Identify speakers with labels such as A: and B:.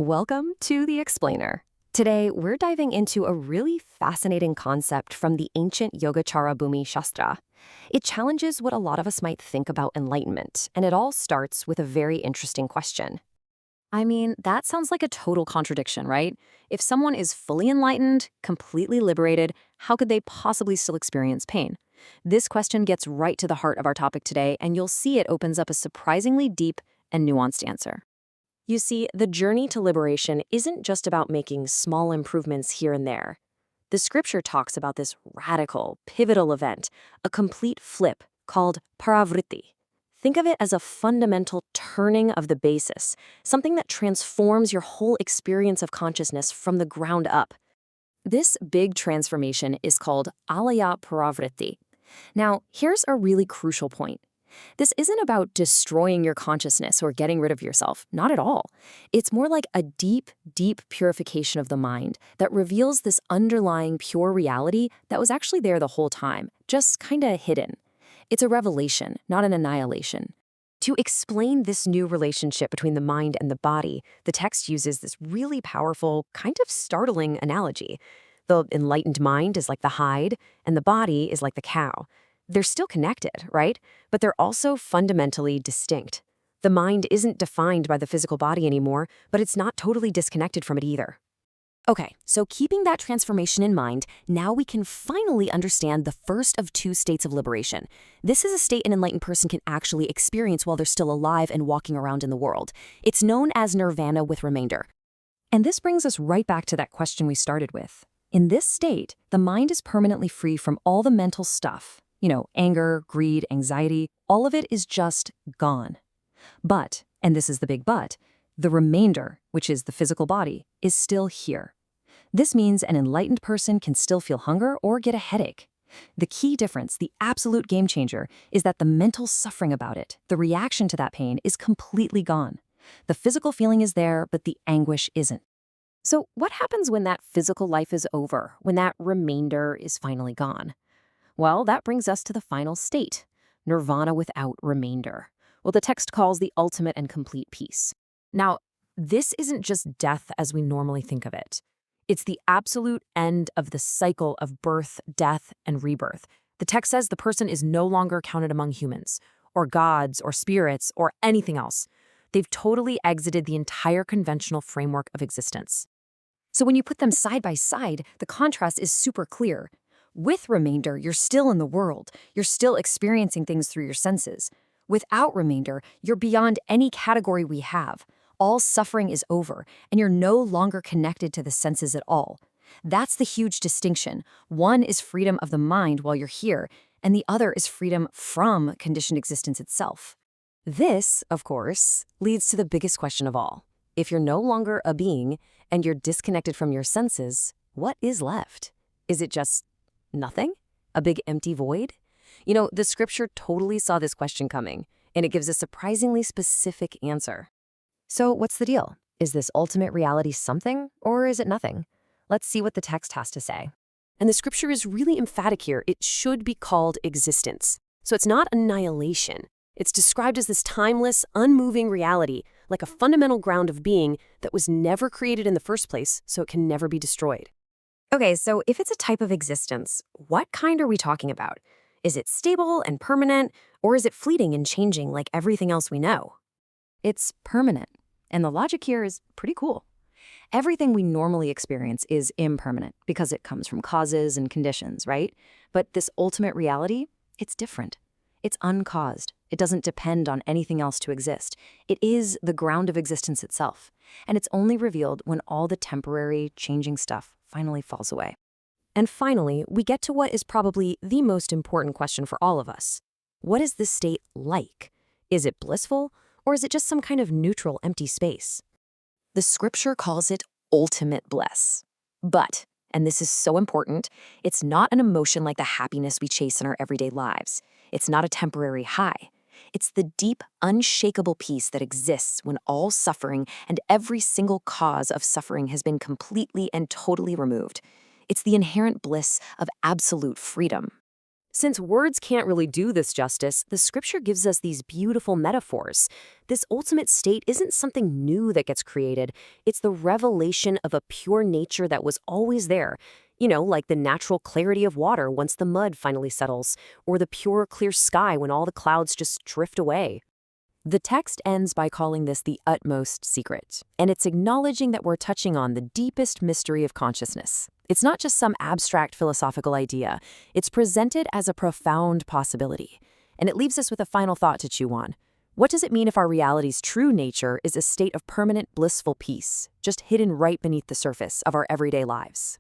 A: Welcome to The Explainer. Today, we're diving into a really fascinating concept from the ancient Yogacara Bhumi Shastra. It challenges what a lot of us might think about enlightenment, and it all starts with a very interesting question.
B: I mean, that sounds like a total contradiction, right? If someone is fully enlightened, completely liberated, how could they possibly still experience pain? This question gets right to the heart of our topic today, and you'll see it opens up a surprisingly deep and nuanced answer.
A: You see, the journey to liberation isn't just about making small improvements here and there. The scripture talks about this radical, pivotal event, a complete flip called paravritti. Think of it as a fundamental turning of the basis, something that transforms your whole experience of consciousness from the ground up. This big transformation is called alaya paravritti. Now, here's a really crucial point. This isn't about destroying your consciousness or getting rid of yourself, not at all. It's more like a deep, deep purification of the mind that reveals this underlying pure reality that was actually there the whole time, just kinda hidden. It's a revelation, not an annihilation. To explain this new relationship between the mind and the body, the text uses this really powerful, kind of startling analogy. The enlightened mind is like the hide, and the body is like the cow. They're still connected, right? But they're also fundamentally distinct. The mind isn't defined by the physical body anymore, but it's not totally disconnected from it either. Okay, so keeping that transformation in mind, now we can finally understand the first of two states of liberation. This is a state an enlightened person can actually experience while they're still alive and walking around in the world. It's known as nirvana with remainder. And this brings us right back to that question we started with. In this state, the mind is permanently free from all the mental stuff. Anger, greed, anxiety, all of it is just gone. But, and this is the big but, the remainder, which is the physical body, is still here. This means an enlightened person can still feel hunger or get a headache. The key difference, the absolute game changer, is that the mental suffering about it, the reaction to that pain, is completely gone. The physical feeling is there, but the anguish isn't. So what happens when that physical life is over, when that remainder is finally gone? Well, that brings us to the final state, nirvana without remainder, what the text calls the ultimate and complete peace. Now, this isn't just death as we normally think of it. It's the absolute end of the cycle of birth, death, and rebirth. The text says the person is no longer counted among humans, or gods, or spirits, or anything else. They've totally exited the entire conventional framework of existence. So when you put them side by side, the contrast is super clear. With remainder, you're still in the world. You're still experiencing things through your senses. Without remainder, you're beyond any category we have. All suffering is over, and you're no longer connected to the senses at all. That's the huge distinction. One is freedom of the mind while you're here, and the other is freedom from conditioned existence itself. This, of course, leads to the biggest question of all. If you're no longer a being, and you're disconnected from your senses, what is left? Is it just nothing? A big empty void? The scripture totally saw this question coming, and it gives a surprisingly specific answer. So what's the deal? Is this ultimate reality something, or is it nothing? Let's see what the text has to say. And the scripture is really emphatic here. It should be called existence. So it's not annihilation. It's described as this timeless, unmoving reality, like a fundamental ground of being that was never created in the first place, so it can never be destroyed. Okay, so if it's a type of existence, what kind are we talking about? Is it stable and permanent, or is it fleeting and changing like everything else we know? It's permanent, and the logic here is pretty cool. Everything we normally experience is impermanent because it comes from causes and conditions, right? But this ultimate reality, it's different. It's uncaused. It doesn't depend on anything else to exist. It is the ground of existence itself, and it's only revealed when all the temporary, changing stuff finally falls away. And finally, we get to what is probably the most important question for all of us. What is this state like? Is it blissful, or is it just some kind of neutral, empty space? The scripture calls it ultimate bliss. But, and this is so important, it's not an emotion like the happiness we chase in our everyday lives. It's not a temporary high. It's the deep, unshakable peace that exists when all suffering and every single cause of suffering has been completely and totally removed. It's the inherent bliss of absolute freedom. Since words can't really do this justice, the scripture gives us these beautiful metaphors. This ultimate state isn't something new that gets created, it's the revelation of a pure nature that was always there. Like the natural clarity of water once the mud finally settles, or the pure, clear sky when all the clouds just drift away. The text ends by calling this the utmost secret, and it's acknowledging that we're touching on the deepest mystery of consciousness. It's not just some abstract philosophical idea, it's presented as a profound possibility. And it leaves us with a final thought to chew on. What does it mean if our reality's true nature is a state of permanent blissful peace, just hidden right beneath the surface of our everyday lives?